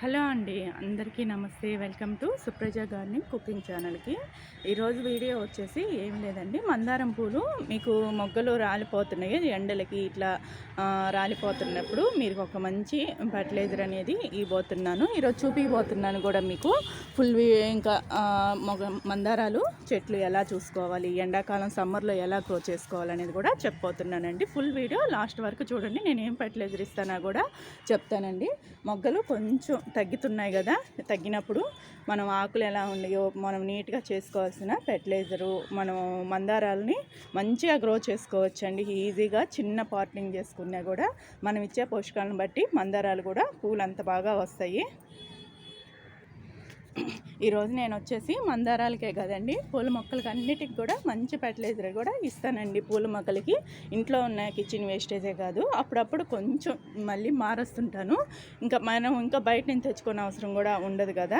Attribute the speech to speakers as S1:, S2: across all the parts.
S1: Hello అండి, అందరికీ నమస్తే. Welcome to Supraja gardening cooking ఛానల్కి. ఈరోజు వీడియో వచ్చేసి ఏం లేదండి, మందారం పూలు మీకు మొగ్గలు రాలిపోతున్నాయి ఎండలకి ఇట్లా రాలిపోతున్నప్పుడు మీరు ఒక మంచి ఫర్టిలైజర్ అనేది ఇవ్వబోతున్నాను. ఈరోజు చూపిపోతున్నాను కూడా మీకు ఫుల్. ఇంకా మందారాలు చెట్లు ఎలా చూసుకోవాలి, ఎండాకాలం సమ్మర్లో ఎలా గ్రో చేసుకోవాలనేది కూడా చెప్పబోతున్నానండి. ఫుల్ వీడియో లాస్ట్ వరకు చూడండి. నేను ఏం ఫర్టిలైజర్ ఇస్తానో కూడా చెప్తానండి. మొగ్గలు కొంచెం తగ్గుతున్నాయి కదా, తగ్గినప్పుడు మనం ఆకులు ఎలా ఉన్నాయో మనం నీట్గా చేసుకోవాల్సిన ఫెర్టిలైజరు, మనం మందారాలని మంచిగా గ్రో చేసుకోవచ్చండి. ఈజీగా చిన్న పాటింగ్ చేసుకున్నా కూడా మనం ఇచ్చే పోషకాలను బట్టి మందారాలు కూడా పూలు అంత బాగా వస్తాయి. ఈరోజు నేను వచ్చేసి మందారాలకే కదండి, పూల మొక్కలకి అన్నిటికి కూడా మంచి ఫర్టిలైజర్ కూడా ఇస్తానండి. పూల మొక్కలకి ఇంట్లో ఉన్న కిచెన్ వేస్టేజే కాదు, అప్పుడప్పుడు కొంచెం మళ్ళీ మారుస్తుంటాను. ఇంకా బయట నుంచి తెచ్చుకునే అవసరం కూడా ఉండదు కదా.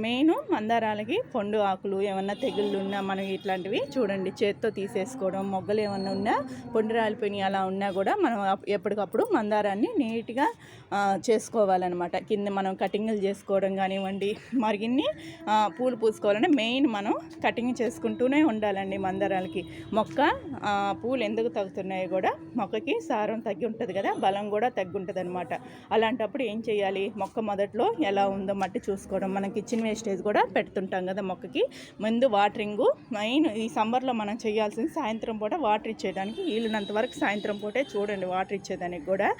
S1: మెయిన్ మందారాలకి పండు ఆకులు ఏమన్నా తెగుళ్ళు ఉన్నా మనం ఇట్లాంటివి చూడండి చేత్తో తీసేసుకోవడం, మొగ్గలు ఏమన్నా ఉన్నా పండు రాలిపోయినాయి అలా ఉన్నా కూడా మనం ఎప్పటికప్పుడు మందారాన్ని నీట్గా చేసుకోవాలన్నమాట. కింద మనం కటింగ్లు చేసుకోవడం కానివ్వండి, మరిగిన్ని పూలు పూసుకోవాలంటే మెయిన్ మనం కటింగ్ చేసుకుంటూనే ఉండాలండి. మందారాలకి పూలు ఎందుకు తగ్గుతున్నాయో కూడా మొక్కకి సారం తగ్గి ఉంటుంది కదా, బలం కూడా తగ్గి ఉంటుంది అనమాట. అలాంటప్పుడు ఏం చేయాలి, మొక్క మొదట్లో ఎలా ఉందో మట్టి చూసుకోవడం. మనం కిచెన్ వేస్టేజ్ కూడా పెడుతుంటాం కదా మొక్కకి. ముందు వాటరింగు మెయిన్ ఈ సమ్మర్లో మనం చేయాల్సింది సాయంత్రం పూట వాటర్ ఇచ్చేయడానికి వీలున్నంత వరకు సాయంత్రం పూటే చూడండి వాటర్ ఇచ్చేదానికి కూడా.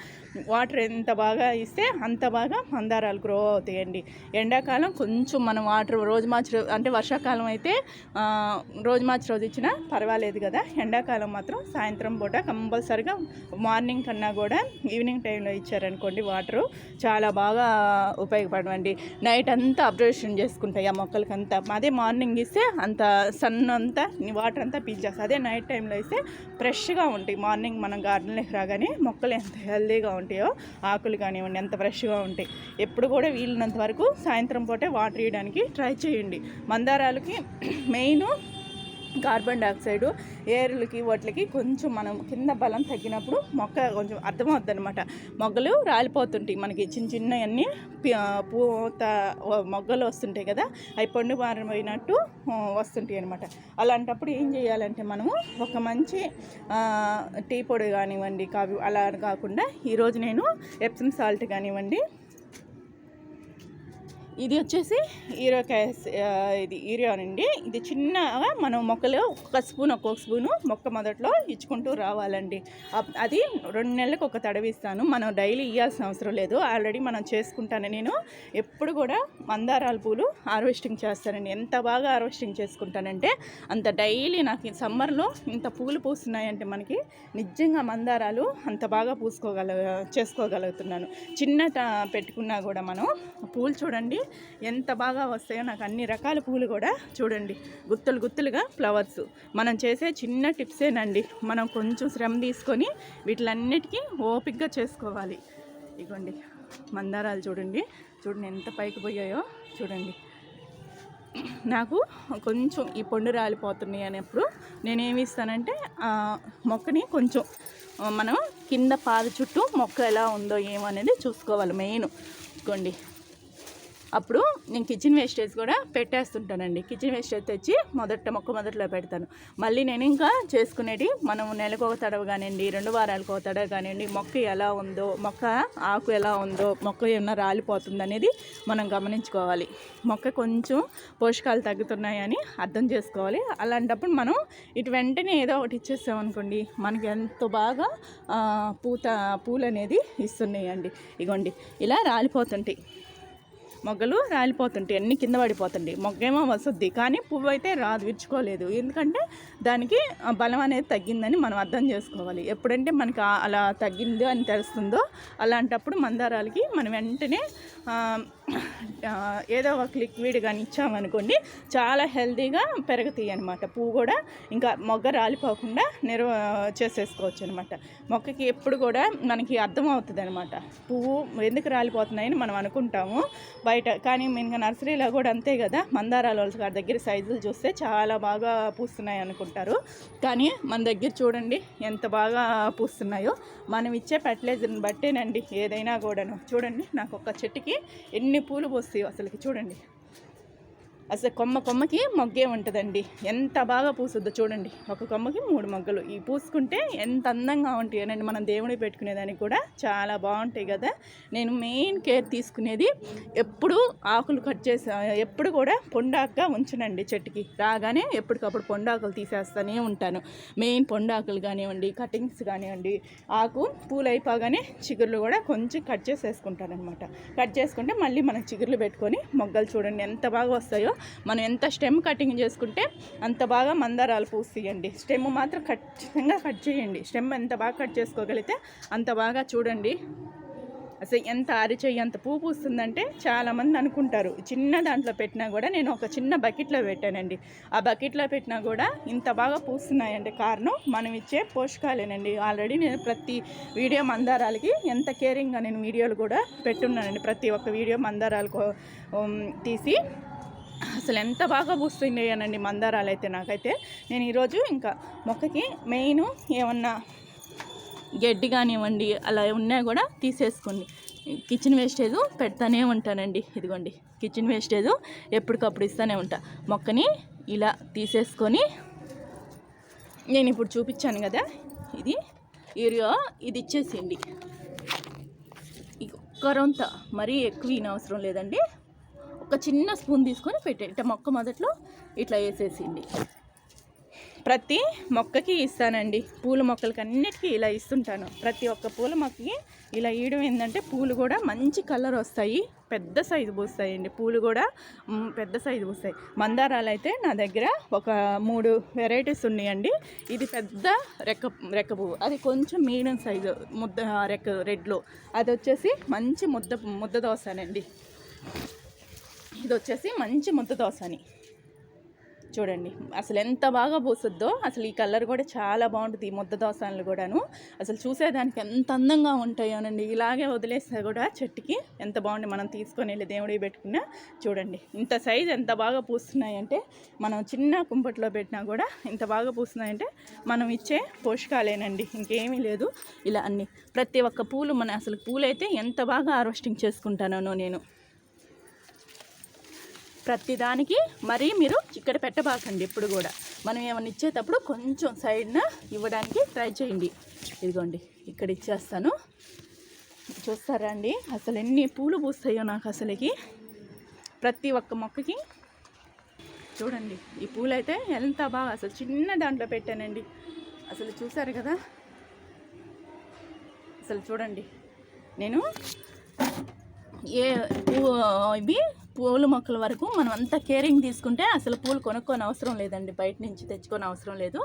S1: వాటర్ ఎంత బాగా ఇస్తే అంత బాగా మందారాలు గ్రో అవుతాయండి. ఎండాకాలం కొంచెం మనం వాటర్ రోజు మార్చి అంటే వర్షాకాలం అయితే రోజు మార్చి రోజు ఇచ్చినా పర్వాలేదు కదా. ఎండాకాలం మాత్రం సాయంత్రం పూట కంపల్సరిగా మార్నింగ్ కన్నా కూడా ఈవినింగ్ టైంలో ఇచ్చారనుకోండి వాటరు చాలా బాగా ఉపయోగపడవండి. నైట్ అంతా అబ్జర్వేషన్ చేసుకుంటాయి ఆ మొక్కలకంతా. అదే మార్నింగ్ ఇస్తే అంత సన్ అంతా వాటర్ అంతా పీల్చేస్తాయి. అదే నైట్ టైంలో ఇస్తే ఫ్రెష్గా ఉంటాయి. మార్నింగ్ మనం గార్డెన్లోకి రాగానే మొక్కలు ఎంత హెల్తీగా ఉంటాయో, ఆకులు కానివ్వండి ఎంత ఫ్రెష్గా ఉంటాయి. ఎప్పుడు కూడా వీలున్నంత వరకు సాయంత్రం పూటే వాటర్ ఇవ్వడానికి ట్రై చేయండి. మందారాలకి మెయిన్ కార్బన్ డైఆక్సైడ్ ఏర్లకి వాటికి కొంచెం మనం కింద బలం తగ్గినప్పుడు మొక్క కొంచెం అర్థమవుద్ది అనమాట. మొగ్గలు రాలిపోతుంటాయి మనకి చిన్నవన్నీ పూత మొగ్గలు వస్తుంటాయి కదా, అవి పండు మారిపోయినట్టు వస్తుంటాయి అనమాట. అలాంటప్పుడు ఏం చేయాలంటే మనము ఒక మంచి టీ పొడి కానివ్వండి, కాఫీ అలా కాకుండా ఈరోజు నేను ఎప్సమ్ సాల్ట్ కానివ్వండి, ఇది వచ్చేసి ఇది యూరియానండి. ఇది చిన్నగా మనం మొక్కలు ఒక్కొక్క స్పూను మొక్క మొదట్లో ఇచ్చుకుంటూ రావాలండి. అది 2 నెలలకు ఒక తడవి ఇస్తాను. మనం డైలీ ఇవ్వాల్సిన అవసరం లేదు, ఆల్రెడీ మనం చేసుకుంటాను. నేను ఎప్పుడు కూడా మందారాల పూలు హార్వెస్టింగ్ చేస్తానండి. ఎంత బాగా హార్వెస్టింగ్ చేసుకుంటానంటే అంత డైలీ నాకు సమ్మర్లో ఇంత పూలు పూస్తున్నాయంటే మనకి నిజంగా మందారాలు అంత బాగా చేసుకోగలుగుతున్నాను. చిన్న పెట్టుకున్నా కూడా మనం పూలు చూడండి ఎంత బాగా వస్తాయో. నాకు అన్ని రకాల పూలు కూడా చూడండి గుత్తులుగా ఫ్లవర్స్. మనం చేసే చిన్న టిప్సేనండి, మనం కొంచెం శ్రమ తీసుకొని వీటిలన్నిటికీ ఓపికగా చేసుకోవాలి. ఇగోండి మందారాలు చూడండి ఎంత పైకి పోయాయో చూడండి. నాకు కొంచెం ఈ పండు రాలిపోతున్నాయి అనేప్పుడు నేనేమి ఇస్తానంటే మొక్కని కొంచెం మనం కింద పాదు చుట్టూ మొక్క ఎలా ఉందో ఏమనేది చూసుకోవాలి మెయిన్. ఇగోండి అప్పుడు నేను కిచెన్ వేస్టేజ్ కూడా పెట్టేస్తుంటానండి. కిచెన్ వేస్టేజ్ తెచ్చి మొక్క మొదట్లో పెడతాను. మళ్ళీ నేను ఇంకా చేసుకునేది మనం నెలకు ఒక తడవ కానివ్వండి, 2 వారాలకు ఒక తడవ కానివ్వండి, మొక్క ఎలా ఉందో, మొక్క ఆకు ఎలా ఉందో, మొక్క ఏమన్నా రాలిపోతుంది అనేది మనం గమనించుకోవాలి. మొక్క కొంచెం పోషకాలు తగ్గుతున్నాయని అర్థం చేసుకోవాలి. అలాంటప్పుడు మనం ఇటు వెంటనే ఏదో ఒకటి ఇచ్చేస్తామనుకోండి, మనకి ఎంతో బాగా పూలు అనేది ఇస్తున్నాయండి. ఇగోండి ఇలా రాలిపోతుంటాయి మొగ్గలు, రాలిపోతుంటాయి అన్నీ కింద పడిపోతుంటాయి. మొగ్గేమో వస్తుంది కానీ పువ్వు అయితే రాదు, విరుచుకోలేదు. ఎందుకంటే దానికి బలం అనేది తగ్గిందని మనం అర్థం చేసుకోవాలి. ఎప్పుడంటే మనకి అలా తగ్గింది అని తెలుస్తుందో అలాంటప్పుడు మందారాలకి మనం వెంటనే ఏదో ఒక లిక్విడ్ కానీ ఇచ్చామనుకోండి చాలా హెల్తీగా పెరుగుతాయి అనమాట. పువ్వు కూడా ఇంకా మొగ్గ రాలిపోకుండా చేసేసుకోవచ్చు అనమాట. మొక్కకి ఎప్పుడు కూడా మనకి అర్థమవుతుంది అనమాట పువ్వు ఎందుకు రాలిపోతున్నాయని మనం అనుకుంటాము బయట, కానీ ఇంకా నర్సరీలో కూడా అంతే కదా. మందారాల వాళ్ళ దగ్గర సైజులు చూస్తే చాలా బాగా పూస్తున్నాయి అనుకుంటారు, కానీ మన దగ్గర చూడండి ఎంత బాగా పూస్తున్నాయో. మనం ఇచ్చే ఫెర్టిలైజర్ని బట్టేనండి ఏదైనా కూడాను. చూడండి నాకు ఒక చెట్టుకి ఎన్ని పూలు పూస్తాయో అసలుకి చూడండి. అసలు కొమ్మకి మొగ్గే ఉంటుందండి, ఎంత బాగా పూసుద్దో చూడండి. ఒక కొమ్మకి 3 మొగ్గలు ఈ పూసుకుంటే ఎంత అందంగా ఉంటాయనండి. మనం దేవుడికి పెట్టుకునేదానికి కూడా చాలా బాగుంటాయి కదా. నేను మెయిన్ కేర్ తీసుకునేది ఎప్పుడు ఆకులు కట్ చేసి ఎప్పుడు కూడా పొండాకుగా ఉంచనండి. చెట్టుకి రాగానే ఎప్పటికప్పుడు పొండాకులు తీసేస్తూనే ఉంటాను. మెయిన్ పొండాకులు కానివ్వండి, కటింగ్స్ కానివ్వండి, ఆకు పూలు అయిపోగానే చిగుర్లు కూడా కొంచెం కట్ చేసేసుకుంటాను అనమాట. కట్ చేసుకుంటే మళ్ళీ మనం చిగుర్లు పెట్టుకొని మొగ్గలు చూడండి ఎంత బాగా వస్తాయో. మనం ఎంత స్టెమ్ కటింగ్ చేసుకుంటే అంత బాగా మందారాలు పూస్తాయండి. స్టెమ్ మాత్రం ఖచ్చితంగా కట్ చేయండి. స్టెమ్ ఎంత బాగా కట్ చేసుకోగలిగితే అంత బాగా చూడండి. అసలు ఎంత అరిచెయ్యి అంత పువ్వు పూస్తుందంటే చాలామంది అనుకుంటారు. చిన్న దాంట్లో పెట్టినా కూడా, నేను ఒక చిన్న బకెట్లో పెట్టానండి, ఆ బకెట్లో పెట్టినా కూడా ఇంత బాగా పూస్తున్నాయంటే కారణం మనం ఇచ్చే పోషకాలేనండి. ఆల్రెడీ నేను ప్రతి వీడియో మందారాలకి ఎంత కేరింగ్గా నేను వీడియోలు కూడా పెట్టున్నానండి. ప్రతి ఒక్క వీడియో మందారాలకు తీసి అసలు ఎంత బాగా పూస్తున్నాయనండి మందారాలు అయితే. నాకైతే నేను ఈరోజు ఇంకా మొక్కకి మెయిన్ ఏమన్నా గడ్డి కానివ్వండి అలా ఉన్నా కూడా తీసేసుకోండి. కిచెన్ వేస్టేజ్ పెడతానే ఉంటానండి. ఇదిగోండి కిచెన్ వేస్టేజ్ ఎప్పటికప్పుడు ఇస్తూనే ఉంటా. మొక్కని ఇలా తీసేసుకొని నేను ఇప్పుడు చూపించాను కదా, ఇది యూరియా ఇది ఇచ్చేసేయండి. ఒక్కరంతా మరీ ఎక్కువ అవసరం లేదండి. ఒక చిన్న స్పూన్ తీసుకొని పెట్టండి. మొక్క మొదట్లో ఇట్లా వేసేసిండి. ప్రతి మొక్కకి ఇస్తానండి. పూల మొక్కలకి అన్నిటికీ ఇలా ఇస్తుంటాను. ప్రతి ఒక్క పూల మొక్కకి ఇలా ఇవ్వడం ఏంటంటే పూలు కూడా మంచి కలర్ వస్తాయి, పెద్ద సైజు పూస్తాయండి. పూలు కూడా పెద్ద సైజు పూస్తాయి. మందారాలు అయితే నా దగ్గర ఒక 3 వెరైటీస్ ఉన్నాయండి. ఇది పెద్ద రెక్క పువ్వు, అది కొంచెం మీడియం సైజు రెక్క రెడ్లో, అది వచ్చేసి మంచి ముద్ద దోసనండి. ఇది వచ్చేసి మంచి ముద్ద దోసని చూడండి. అసలు ఎంత బాగా పూసుద్దో. అసలు ఈ కలర్ కూడా చాలా బాగుంటుంది ఈ ముద్ద దోసలు కూడాను. అసలు చూసేదానికి ఎంత అందంగా ఉంటాయోనండి. ఇలాగే వదిలేస్తే కూడా చెట్టుకి ఎంత బాగుంది. మనం తీసుకొని వెళ్ళి దేవుడికి పెట్టుకున్నా చూడండి ఇంత సైజు ఎంత బాగా పూస్తున్నాయంటే, మనం చిన్న కుంపట్లో పెట్టినా కూడా ఇంత బాగా పూస్తున్నాయంటే మనం ఇచ్చే పోషకాలేనండి, ఇంకేమీ లేదు. ఇలా అన్ని ప్రతి ఒక్క పూలు అసలు పూలైతే ఎంత బాగా హార్వెస్టింగ్ చేసుకుంటానో నేను. ప్రతిదానికి మరీ మీరు ఇక్కడ పెట్టబాకండి. ఎప్పుడు కూడా మనం ఏమైనా ఇచ్చేటప్పుడు కొంచెం సైడ్న ఇవ్వడానికి ట్రై చేయండి. ఇదిగోండి ఇక్కడ ఇచ్చేస్తాను, చూస్తారా అండి అసలు ఎన్ని పూలు పూస్తాయో నాకు అసలుకి. ప్రతి ఒక్క మొక్కకి చూడండి ఈ పూలు అయితే ఎంత బాగా, అసలు చిన్న దాంట్లో పెట్టానండి. అసలు చూసారు కదా, అసలు చూడండి. నేను ఇవి పూల మొక్కల వరకు మనం అంతా కేరింగ్ తీసుకుంటే అసలు పూలు కొనుక్కొని అవసరం లేదండి, బయట నుంచి తెచ్చుకొని అవసరం లేదు.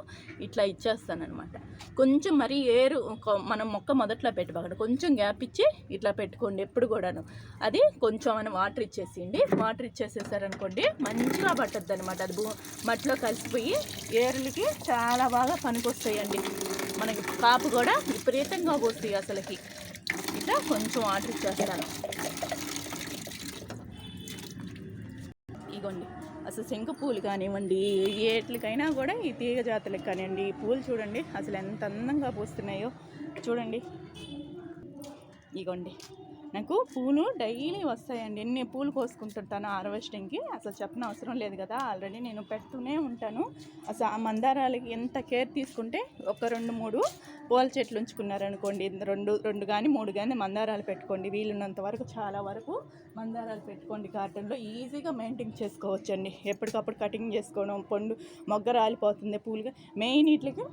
S1: ఇట్లా ఇచ్చేస్తానమాట. కొంచెం మరీ మనం మొక్క మొదట్లో పెట్టబోకండి, కొంచెం గ్యాప్ ఇచ్చి ఇట్లా పెట్టుకోండి ఎప్పుడు కూడాను. అది కొంచెం మనం వాటర్ ఇచ్చేసేయండి. వాటర్ ఇచ్చేసేసారనుకోండి మంచిగా పట్టద్దు అనమాట. అది మట్టిలో కలిసిపోయి ఏర్లకి చాలా బాగా పనికొస్తాయండి. మనకి కాపు కూడా విపరీతంగా పోస్తాయి అసలుకి. ఇట్లా కొంచెం వాటర్ ఇచ్చేస్తాను. ఇగోండి అసలు శంఖ పూలు కానివ్వండి, ఏట్లకైనా కూడా ఈ తీగ జాతులకు కానివ్వండి, ఈ పూలు చూడండి అసలు ఎంత అందంగా పూస్తున్నాయో చూడండి. ఇగోండి నాకు పూలు డైలీ వస్తాయండి. ఎన్ని పూలు కోసుకుంటుంటాను హార్వెస్టింగ్కి, అసలు చెప్పిన అవసరం లేదు కదా. ఆల్రెడీ నేను పెడుతూనే ఉంటాను. అసలు ఆ మందారాలకి ఎంత కేర్ తీసుకుంటే ఒక 2-3 పూల చెట్లు ఉంచుకున్నారనుకోండి, రెండు కానీ 3 కానీ మందారాలు పెట్టుకోండి. వీలున్నంత వరకు చాలా వరకు మందారాలు పెట్టుకోండి. గార్డెన్లో ఈజీగా మెయింటైన్ చేసుకోవచ్చండి. ఎప్పటికప్పుడు కటింగ్ చేసుకోవడం, మొగ్గ రాలిపోతుంది పూలుగా. మెయిన్ వీటికి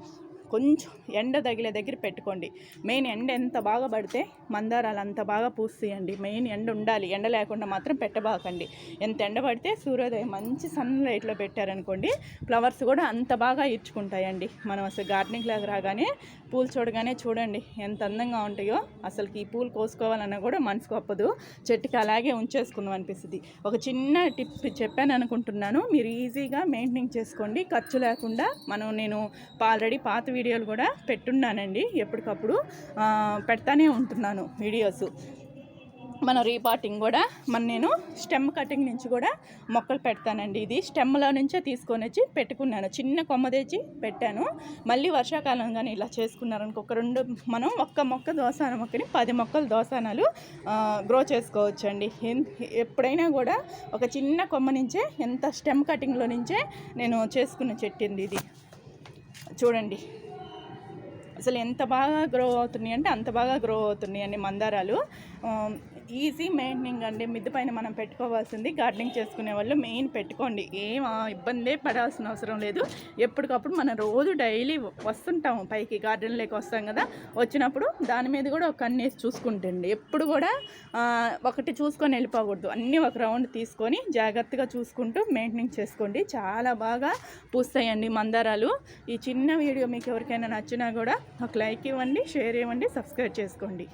S1: కొంచెం ఎండ తగిలే దగ్గర పెట్టుకోండి. మెయిన్ ఎండ ఎంత బాగా పడితే మందారాలు అంత బాగా పూస్తాయండి. మెయిన్ ఎండ ఉండాలి, ఎండ లేకుండా మాత్రం పెట్టబాకండి. ఎంత ఎండ పడితే సూర్యోదయం మంచి సన్ లైట్లో పెట్టారనుకోండి ఫ్లవర్స్ కూడా అంత బాగా ఇచ్చుకుంటాయండి. మనం అసలు గార్డెనింగ్ లాగా రాగానే పూలు చూడగానే చూడండి ఎంత అందంగా ఉంటాయో. అసలుకి ఈ పూలు కోసుకోవాలన్నా కూడా మనసుకు ఒప్పదు, చెట్టుకి అలాగే ఉంచేసుకుందాం అనిపిస్తుంది. ఒక చిన్న టిప్ చెప్పాను అనుకుంటున్నాను, మీరు ఈజీగా మెయింటైన్ చేసుకోండి ఖర్చు లేకుండా. నేను ఆల్రెడీ పాత వీడియోలు కూడా పెట్టున్నానండి, ఎప్పటికప్పుడు పెడతానే ఉంటున్నాను వీడియోస్. రీపాటింగ్ కూడా నేను స్టెమ్ కటింగ్ నుంచి కూడా మొక్కలు పెడతానండి. ఇది స్టెమ్లో నుంచే తీసుకొని వచ్చి పెట్టుకున్నాను, చిన్న కొమ్మ తెచ్చి పెట్టాను. మళ్ళీ వర్షాకాలం కానీ ఇలా చేసుకున్నారనుకో, ఒక్క మొక్క దోసాన మొక్కని 10 మొక్కలు దోసానాలు గ్రో చేసుకోవచ్చండి. ఎప్పుడైనా కూడా ఒక చిన్న కొమ్మ నుంచే, ఎంత స్టెమ్ కటింగ్లో నుంచే నేను చేసుకున్న చెట్టింది ఇది. చూడండి అసలు ఎంత బాగా గ్రో అవుతున్నాయి అంటే అంత బాగా గ్రో అవుతున్నాయి అండి మందారాలు. ఈజీ మెయింటైనింగ్ అండి. మిద్దె పైన మనం పెట్టుకోవాల్సింది, గార్డెనింగ్ చేసుకునే వాళ్ళు మెయిన్ పెట్టుకోండి, ఏం ఇబ్బందే పడాల్సిన అవసరం లేదు. ఎప్పటికప్పుడు మనం రోజు డైలీ వస్తుంటాము పైకి, గార్డెన్లోకి వస్తాం కదా, వచ్చినప్పుడు దాని మీద కూడా ఒక కన్నేసి చూసుకుంటండి. ఎప్పుడు కూడా ఒకటి చూసుకొని వెళ్ళిపోకూడదు, అన్నీ ఒక రౌండ్ తీసుకొని జాగ్రత్తగా చూసుకుంటూ మెయింటైన్ చేసుకోండి. చాలా బాగా పూస్తాయండి మందారాలు. ఈ చిన్న వీడియో మీకు ఎవరికైనా నచ్చినా కూడా ఒక లైక్ ఇవ్వండి, షేర్ ఇవ్వండి, సబ్స్క్రైబ్ చేసుకోండి.